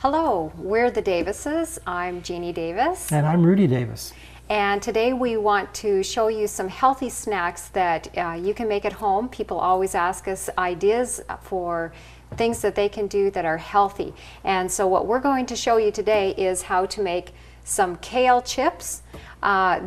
Hello, we're the Davises. I'm Jeannie Davis. And I'm Rudy Davis. And today we want to show you some healthy snacks that you can make at home. People always ask us ideas for things that they can do that are healthy. And so what we're going to show you today is how to make some kale chips.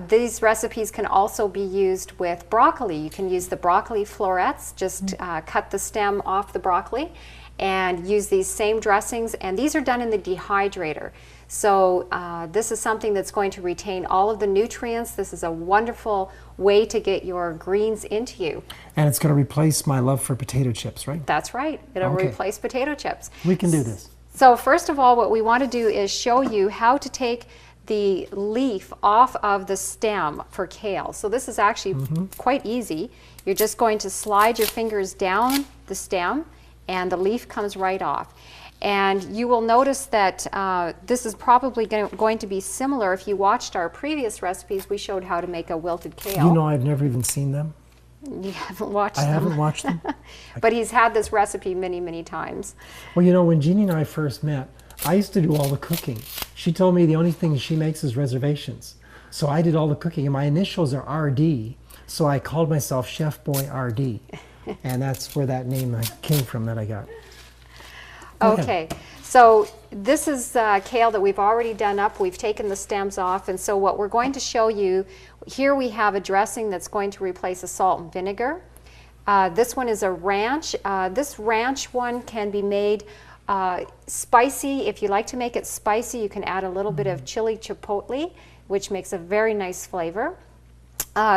These recipes can also be used with broccoli. You can use the broccoli florets, just cut the stem off the broccoli and use these same dressings, and these are done in the dehydrator. So this is something that's going to retain all of the nutrients. This is a wonderful way to get your greens into you. And it's going to replace my love for potato chips, right? That's right. It'll replace potato chips. We can do this. So first of all, what we want to do is show you how to take the leaf off of the stem for kale. So this is actually quite easy. You're just going to slide your fingers down the stem and the leaf comes right off. And you will notice that this is probably going to be similar. If you watched our previous recipes, we showed how to make a wilted kale. You know, I've never even seen them. You haven't watched them? I haven't watched them. But he's had this recipe many, many times. Well, you know, when Jeannie and I first met, I used to do all the cooking. She told me the only thing she makes is reservations. So I did all the cooking, and my initials are RD, so I called myself Chef Boy RD. And that's where that name came from that I got. Okay, so this is kale that we've already done up. We've taken the stems off, and so what we're going to show you, here we have a dressing that's going to replace a salt and vinegar. This one is a ranch. This ranch one can be made spicy. If you like to make it spicy, you can add a little bit of chili chipotle, which makes a very nice flavor.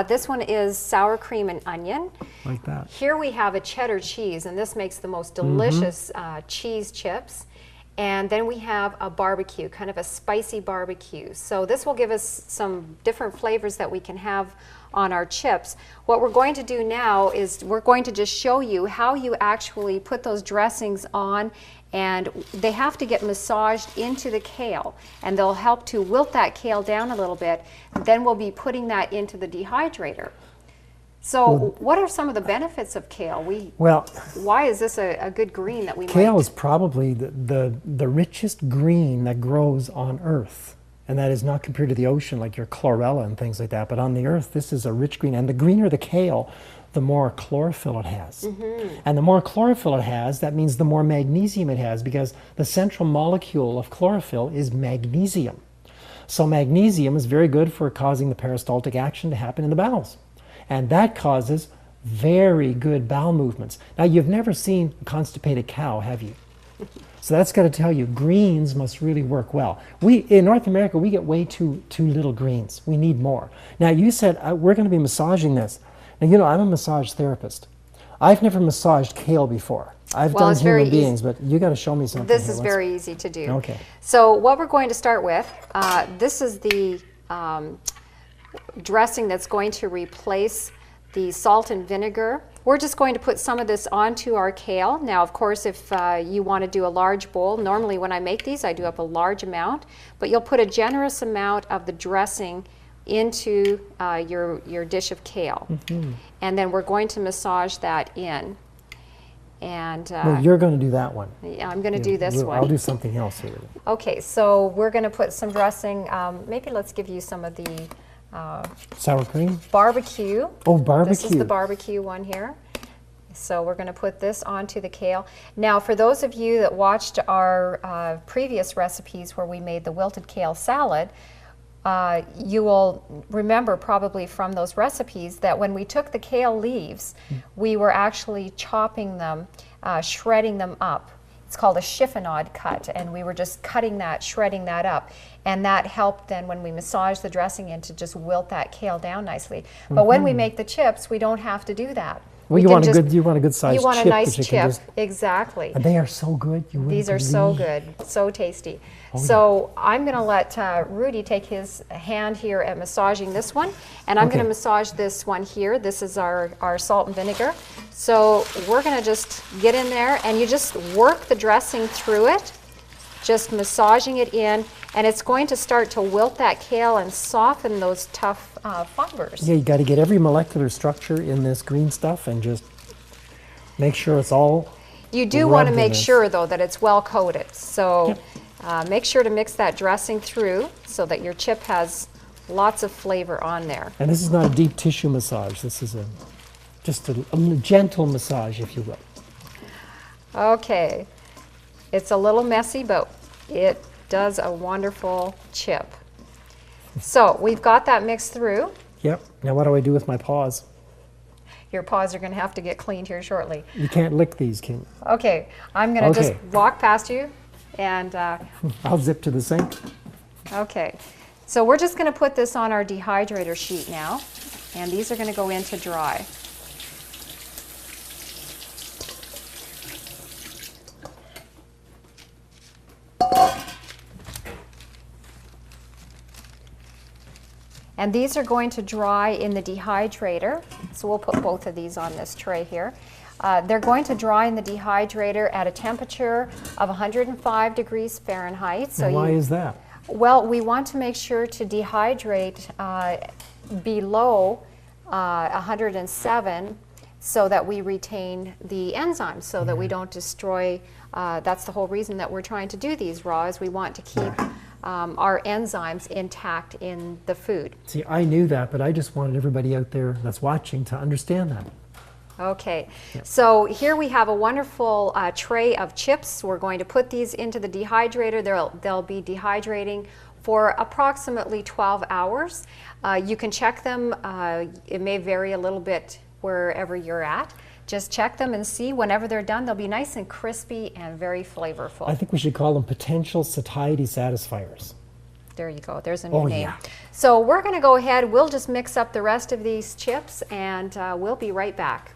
This one is sour cream and onion. Like that. Here we have a cheddar cheese, and this makes the most delicious cheese chips. And then we have a barbecue, kind of a spicy barbecue. So this will give us some different flavors that we can have on our chips. What we're going to do now is we're going to just show you how you actually put those dressings on, and they have to get massaged into the kale, and they'll help to wilt that kale down a little bit. Then we'll be putting that into the dehydrator. So what are some of the benefits of kale? Why is this a good green that we Kale is probably the richest green that grows on Earth. And that is not compared to the ocean like your chlorella and things like that. But on the Earth, this is a rich green. And the greener the kale, the more chlorophyll it has. And the more chlorophyll it has, that means the more magnesium it has, because the central molecule of chlorophyll is magnesium. So magnesium is very good for causing the peristaltic action to happen in the bowels. And that causes very good bowel movements. Now, you've never seen a constipated cow, have you? So that's got to tell you, greens must really work well. In North America, we get way too little greens. We need more. Now, you said we're going to be massaging this. Now, you know, I'm a massage therapist. I've never massaged kale before. I've done human beings, but you got to show me something. This is very easy to do. Okay. So what we're going to start with, this is the dressing that's going to replace the salt and vinegar. We're just going to put some of this onto our kale. Now, of course, if you want to do a large bowl, normally when I make these, I do up a large amount, but you'll put a generous amount of the dressing into your dish of kale. And then we're going to massage that in. And well, you're going to do that one. Yeah, I'm going to do this one. I'll do something else here. Okay, so we're going to put some dressing. Maybe let's give you some of the sour cream? Barbecue. Oh, barbecue. This is the barbecue one here. So we're going to put this onto the kale. Now, for those of you that watched our previous recipes where we made the wilted kale salad, you will remember probably from those recipes that when we took the kale leaves, we were actually chopping them, shredding them up. It's called a chiffonade cut, and we were just cutting that, shredding that up. And that helped then when we massage the dressing in to just wilt that kale down nicely. But when we make the chips, we don't have to do that. Well, you want a good sized chip. You want a nice chip, exactly. And they are so good. These are so good, so tasty. So I'm going to let Rudy take his hand here at massaging this one, and I'm going to massage this one here. This is our salt and vinegar. So we're going to just get in there, and you just work the dressing through it, just massaging it in, and it's going to start to wilt that kale and soften those tough fibers. Yeah, you got to get every molecular structure in this green stuff and just make sure it's all You do want to make sure, though, that it's well coated. So Make sure to mix that dressing through so that your chip has lots of flavor on there. And this is not a deep tissue massage. This is just a gentle massage, if you will. Okay, it's a little messy, but it does a wonderful chip. So we've got that mixed through. Yep. Now what do I do with my paws? Your paws are going to have to get cleaned here shortly. You can't lick these, can you? Okay, I'm going to just walk past you and... I'll zip to the sink. Okay, so we're just going to put this on our dehydrator sheet now, and these are going to go in to dry. And these are going to dry in the dehydrator. So we'll put both of these on this tray here. They're going to dry in the dehydrator at a temperature of 105 degrees Fahrenheit. So why is that? Well, we want to make sure to dehydrate below 107 so that we retain the enzymes, so that we don't destroy. That's the whole reason that we're trying to do these raw, is we want to keep our enzymes intact in the food. See, I knew that, but I just wanted everybody out there that's watching to understand that. Okay, so here we have a wonderful tray of chips. We're going to put these into the dehydrator. They'll be dehydrating for approximately 12 hours. You can check them. It may vary a little bit wherever you're at. Just check them and see. Whenever they're done, they'll be nice and crispy and very flavorful. I think we should call them potential satiety satisfiers. There you go. There's a new name. Yeah. So we're going to go ahead. We'll just mix up the rest of these chips, and we'll be right back.